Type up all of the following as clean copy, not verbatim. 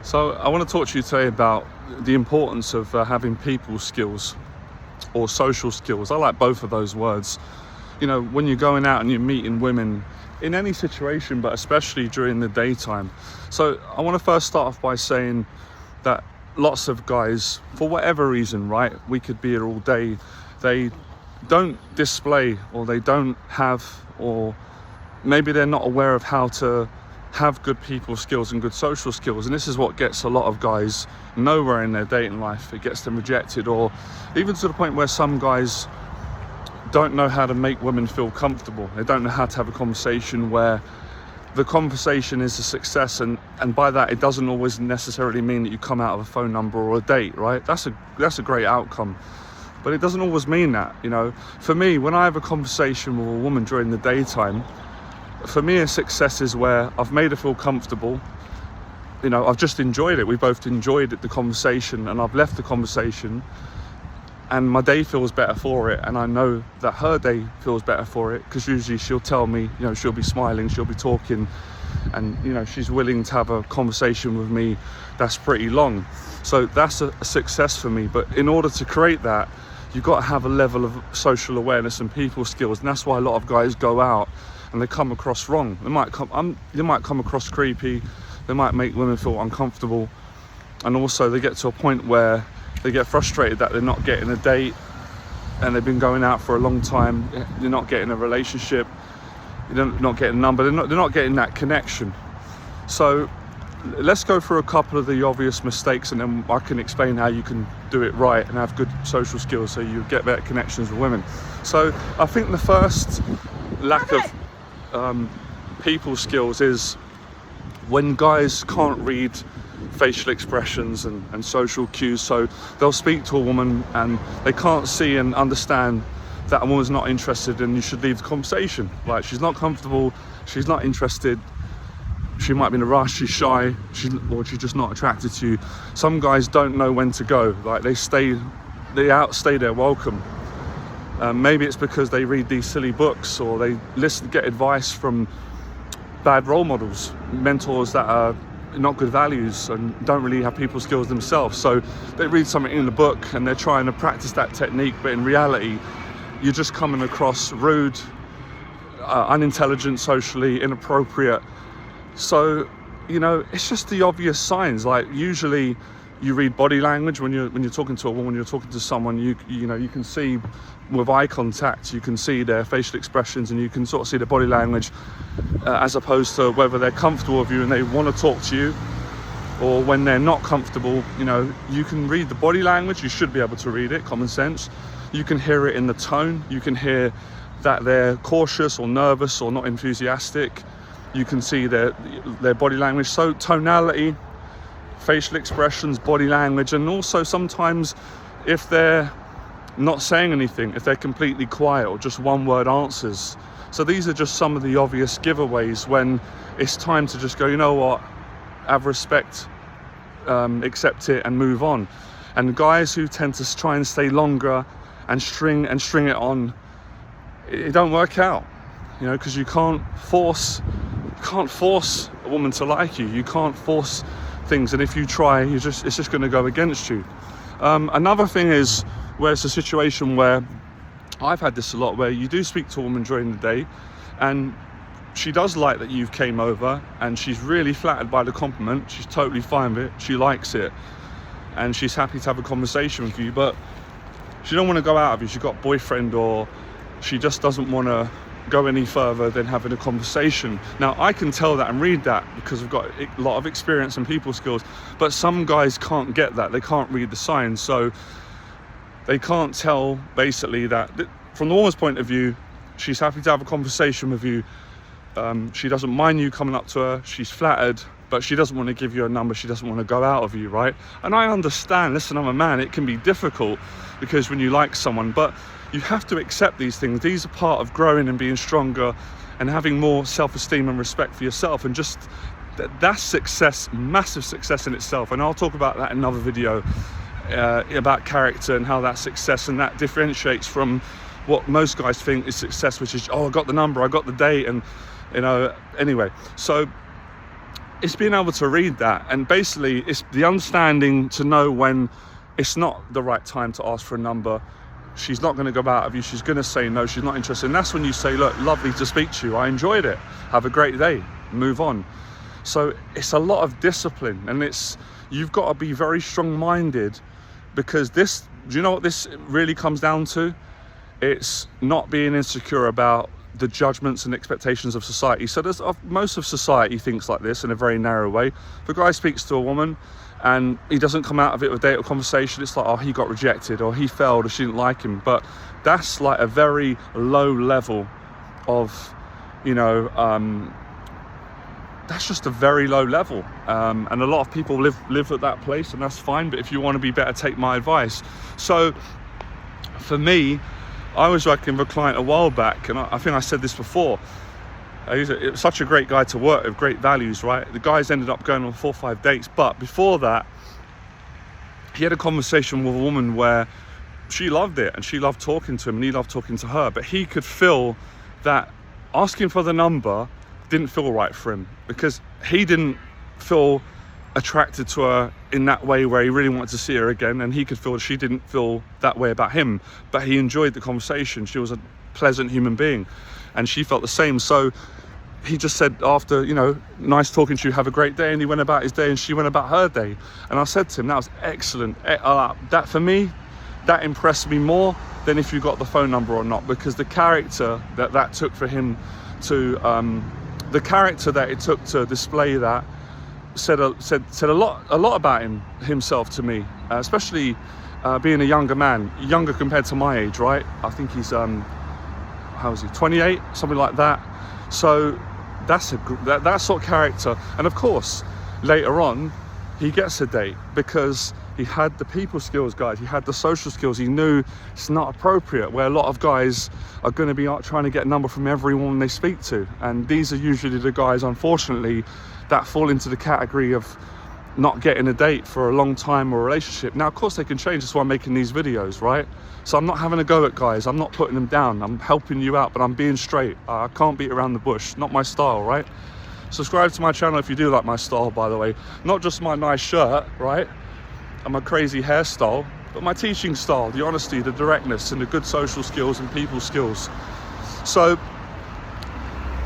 So I want to talk to you today about the importance of having people skills or social skills. I like both of those words. You know, when you're going out and you're meeting women in any situation, but especially during the daytime. So I want to first start off by saying that lots of guys, for whatever reason, right, we could be here all day, they don't display, or they don't have, or maybe they're not aware of how to have good people skills and good social skills. And this is what gets a lot of guys nowhere in their dating life. It gets them rejected, or even to the point where some guys don't know how to make women feel comfortable. They don't know how to have a conversation where the conversation is a success, and by that it doesn't always necessarily mean that you come out of a phone number or a date, right? That's a great outcome, but it doesn't always mean that. You know, for me, when I have a conversation with a woman during the daytime, for me a success is where I've made her feel comfortable. You know, I've just enjoyed it. We both enjoyed it, the conversation, and I've left the conversation and my day feels better for it, and I know that her day feels better for it, because usually she'll tell me, you know, she'll be smiling, she'll be talking, and you know, she's willing to have a conversation with me that's pretty long. So that's a success for me. But in order to create that, you've got to have a level of social awareness and people skills, and that's why a lot of guys go out and they come across wrong. They might come across creepy, they might make women feel uncomfortable, and also they get to a point where they get frustrated that they're not getting a date, and they've been going out for a long time, they're not getting a relationship, they're not getting a number, they're not getting that connection. So let's go through a couple of the obvious mistakes, and then I can explain how you can do it right and have good social skills so you get better connections with women. So I think the first lack of people skills is when guys can't read facial expressions and social cues. So they'll speak to a woman and they can't see and understand that a woman's not interested, and you should leave the conversation. Like, she's not comfortable, she's not interested, she might be in a rush, she's shy, or she's just not attracted to you. Some guys don't know when to go. Like, they outstay their welcome. Maybe it's because they read these silly books, or they get advice from bad role models, mentors that are not good values and don't really have people skills themselves. So they read something in the book and they're trying to practice that technique, but in reality you're just coming across rude, unintelligent, socially inappropriate. So, you know, it's just the obvious signs. Like, usually you read body language when you're talking to a woman, you're talking to someone, you can see with eye contact, you can see their facial expressions, and you can sort of see their body language, as opposed to whether they're comfortable with you and they want to talk to you, or when they're not comfortable. You know, you can read the body language, you should be able to read it, common sense. You can hear it in the tone, you can hear that they're cautious or nervous or not enthusiastic. You can see their body language. So tonality, facial expressions, body language, and also sometimes if they're not saying anything, if they're completely quiet or just one word answers. So these are just some of the obvious giveaways when it's time to just go, you know what, have respect, accept it and move on. And guys who tend to try and stay longer and string it on, it don't work out, you know, because you can't force a woman to like you. You can't force things, and if you try, it's just going to go against you. Another thing is where it's a situation where I've had this a lot, where you do speak to a woman during the day and she does like that you've came over, and she's really flattered by the compliment, she's totally fine with it, she likes it, and she's happy to have a conversation with you, but she don't want to go out with you, she's got a boyfriend, or she just doesn't want to go any further than having a conversation. Now, I can tell that and read that because I've got a lot of experience and people skills, but some guys can't get that. They can't read the signs, so they can't tell basically that from the woman's point of view, she's happy to have a conversation with you. She doesn't mind you coming up to her, she's flattered, but she doesn't want to give you a number, she doesn't want to go out with you, right? And I understand, listen, I'm a man, it can be difficult because when you like someone, but you have to accept these things. These are part of growing and being stronger and having more self-esteem and respect for yourself, and just that's success, massive success in itself. And I'll talk about that in another video, about character and how that's success, and that differentiates from what most guys think is success, which is, oh, I got the number, I got the date, and you know, anyway. So it's being able to read that, and basically it's the understanding to know when it's not the right time to ask for a number. She's not going to go out of you, she's going to say no, she's not interested, and that's when you say, look, lovely to speak to you, I enjoyed it, have a great day, move on. So it's a lot of discipline, and you've got to be very strong-minded, because do you know what this really comes down to? It's not being insecure about the judgments and expectations of society. So most of society thinks like this in a very narrow way. If a guy speaks to a woman and he doesn't come out of it with date or conversation, it's like, oh, he got rejected, or he failed, or she didn't like him. But that's like a very low level of, that's just a very low level. And a lot of people live at that place, and that's fine. But if you want to be better, take my advice. So for me, I was working with a client a while back, and I think I said this before. He was such a great guy to work with, great values, right? The guys ended up going on 4 or 5 dates, but before that, he had a conversation with a woman where she loved it, and she loved talking to him, and he loved talking to her, but he could feel that asking for the number didn't feel right for him, because he didn't feel attracted to her in that way where he really wanted to see her again, and he could feel she didn't feel that way about him, but he enjoyed the conversation. She was a pleasant human being, and she felt the same. So he just said, after, nice talking to you, have a great day, and he went about his day, and she went about her day. And I said to him, that was excellent. That for me, that impressed me more than if you got the phone number or not, because the character that took for him to the character that it took to display that said a lot about himself to me, especially being a younger man, younger compared to my age, right? I think he's how is he, 28, something like that. So that's that sort of character. And of course, later on, he gets a date because he had the people skills, guys. He had the social skills. He knew it's not appropriate, where a lot of guys are going to be trying to get a number from every woman they speak to. And these are usually the guys, unfortunately, that fall into the category of not getting a date for a long time or a relationship. Now, of course, they can change. That's why I'm making these videos, right? So I'm not having a go at guys. I'm not putting them down. I'm helping you out, but I'm being straight. I can't beat around the bush. Not my style, right? Subscribe to my channel if you do like my style, by the way. Not just my nice shirt, right? And my crazy hairstyle, but my teaching style, the honesty, the directness, and the good social skills and people skills. So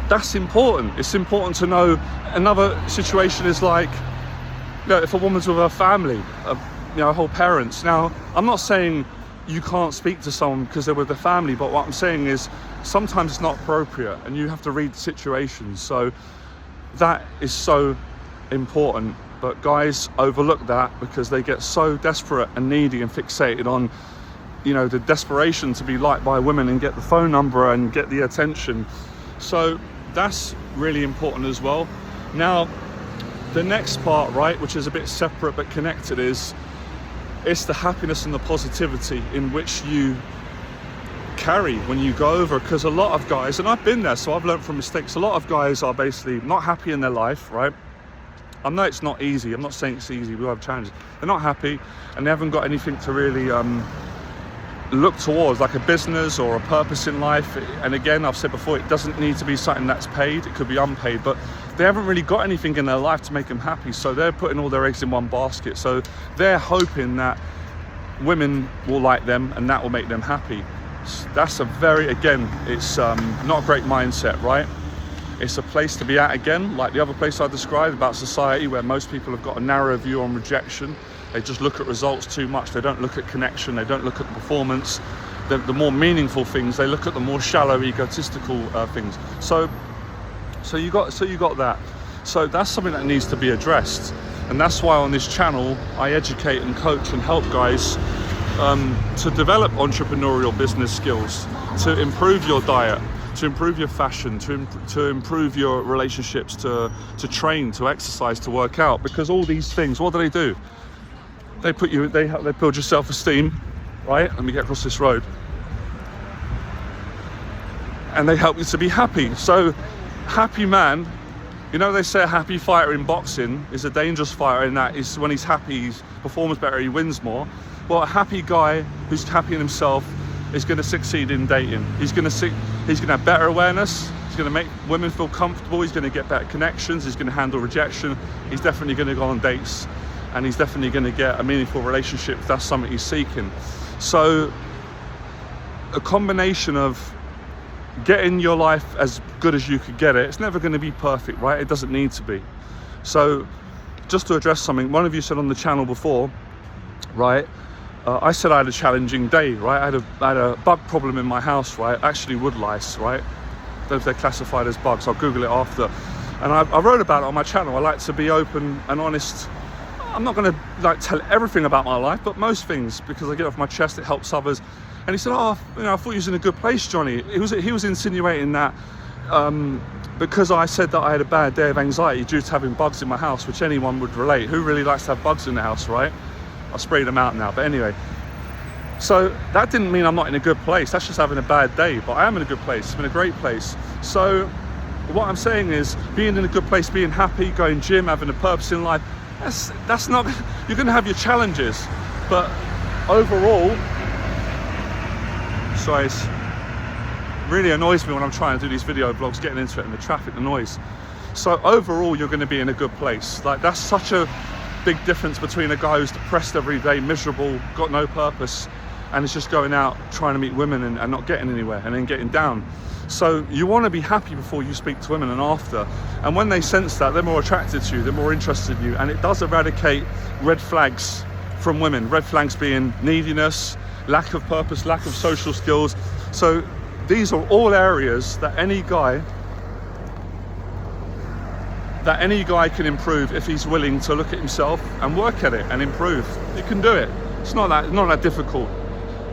that's important. It's important to know. Another situation is like, if a woman's with her family, her parents. Now, I'm not saying you can't speak to someone because they're with their family, but what I'm saying is sometimes it's not appropriate, and you have to read the situation. So that is so important. But guys overlook that because they get so desperate and needy and fixated on, the desperation to be liked by women and get the phone number and get the attention. So that's really important as well. Now, the next part, right, which is a bit separate but connected, it's the happiness and the positivity in which you carry when you go over. Because a lot of guys, and I've been there, so I've learned from mistakes, a lot of guys are basically not happy in their life, right? I know it's not easy. I'm not saying it's easy. We have challenges. They're not happy, and they haven't got anything to really look towards, like a business or a purpose in life. And again, I've said before, it doesn't need to be something that's paid. It could be unpaid, but they haven't really got anything in their life to make them happy. So they're putting all their eggs in one basket. So they're hoping that women will like them and that will make them happy. That's it's not a great mindset, right? It's a place to be at again, like the other place I described about society, where most people have got a narrow view on rejection. They just look at results too much. They don't look at connection. They don't look at the performance. The more meaningful things, they look at the more shallow, egotistical things. So you got that. So that's something that needs to be addressed. And that's why on this channel, I educate and coach and help guys to develop entrepreneurial business skills, to improve your diet, to improve your fashion, to improve your relationships, to train, to exercise, to work out. Because all these things, what do? They build your self-esteem, right? Let me get across this road. And they help you to be happy. So, happy man, they say a happy fighter in boxing is a dangerous fighter, in that is when he's happy, he performs better, he wins more. Well, a happy guy who's happy in himself is going to succeed in dating. He's going to have better awareness, He's going to make women feel comfortable. He's going to get better connections. He's going to handle rejection. He's definitely going to go on dates, and he's definitely going to get a meaningful relationship if that's something he's seeking. So a combination of getting your life as good as you could get it. It's never going to be perfect, right? It doesn't need to be. So just to address something, one of you said on the channel before, right? I said I had a challenging day, right? I had a bug problem in my house, right? Actually wood lice, right? Don't know if they're classified as bugs. I'll Google it after. And I wrote about it on my channel. I like to be open and honest. I'm not going to like tell everything about my life, but most things, because I get off my chest, it helps others. And he said, oh, you know, I thought you was in a good place, Johnny. He was insinuating that because I said that I had a bad day of anxiety due to having bugs in my house, which anyone would relate. Who really likes to have bugs in the house, right? I sprayed them out now, but anyway. So that didn't mean I'm not in a good place. That's just having a bad day, but I am in a good place. I'm in a great place. So what I'm saying is being in a good place, being happy, going gym, having a purpose in life, that's not, you're going to have your challenges, but overall, sorry, it really annoys me when I'm trying to do these video vlogs, getting into it, and the traffic, the noise. So overall, you're going to be in a good place. Like, that's such a big difference between a guy who's depressed every day, miserable, got no purpose, and is just going out trying to meet women and not getting anywhere, and then getting down. So you want to be happy before you speak to women and after. And when they sense that, they're more attracted to you, they're more interested in you, and it does eradicate red flags from women. Red flags being neediness, lack of purpose, lack of social skills. So these are all areas that any guy can improve if he's willing to look at himself and work at it and improve. You can do it. It's not that difficult.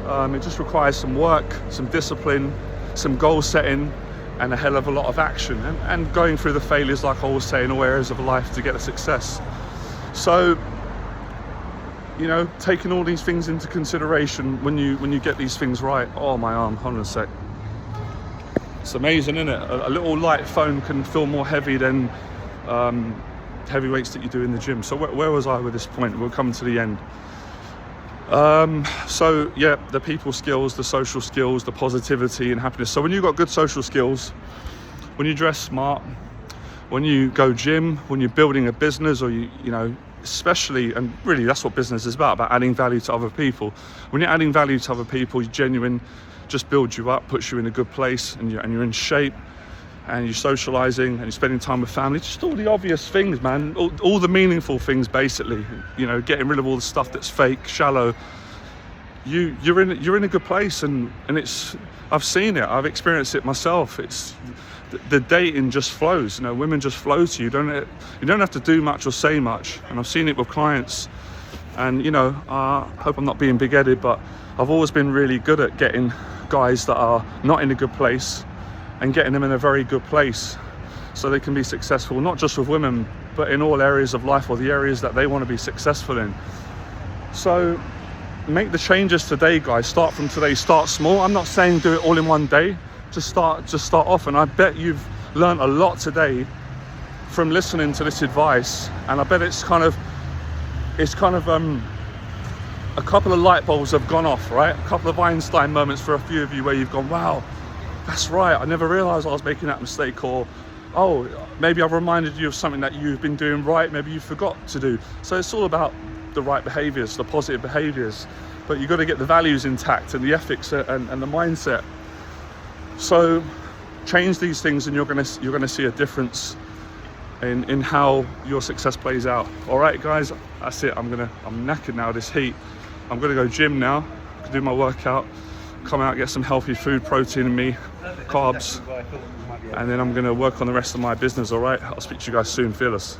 It just requires some work, some discipline, some goal setting, and a hell of a lot of action, and going through the failures, like I always say, in all areas of life to get a success. So, you know, taking all these things into consideration when you get these things right. Oh, my arm, hold on a sec. It's amazing, isn't it? A little light phone can feel more heavy than heavy weights that you do in the gym. So where was I with this point? We're coming to the end. So yeah, the people skills, the social skills, the positivity and happiness. So when you've got good social skills, when you dress smart, when you go gym, when you're building a business, or you know, especially, and really that's what business is about adding value to other people. When you're adding value to other people, you're genuine, just builds you up, puts you in a good place, and you're in shape, and you're socializing, and you're spending time with family. Just all the obvious things, man. All the meaningful things, basically. You know, getting rid of all the stuff that's fake, shallow. You're in a good place, and it's, I've seen it, I've experienced it myself. It's the dating just flows. You know, women just flow to you. You don't have to do much or say much. And I've seen it with clients. And you know, I hope I'm not being big-headed, but I've always been really good at getting guys that are not in a good place and getting them in a very good place so they can be successful, not just with women, but in all areas of life, or the areas that they want to be successful in. So make the changes today, guys. Start from today, start small. I'm not saying do it all in one day. Just start off, and I bet you've learned a lot today from listening to this advice, and I bet it's kind of a couple of light bulbs have gone off, right? A couple of Einstein moments for a few of you where you've gone, wow, that's right, I never realized I was making that mistake, or oh, maybe I've reminded you of something that you've been doing right, maybe you forgot to do. So it's all about the right behaviors, the positive behaviors, but you've got to get the values intact and the ethics and the mindset. So change these things, and you're gonna see a difference in how your success plays out. All right, guys, that's it. I'm knackered now, this heat. I'm gonna go gym now, do my workout, come out, get some healthy food, protein in me, carbs, and then I'm gonna work on the rest of my business. All right, I'll speak to you guys soon. Fearless.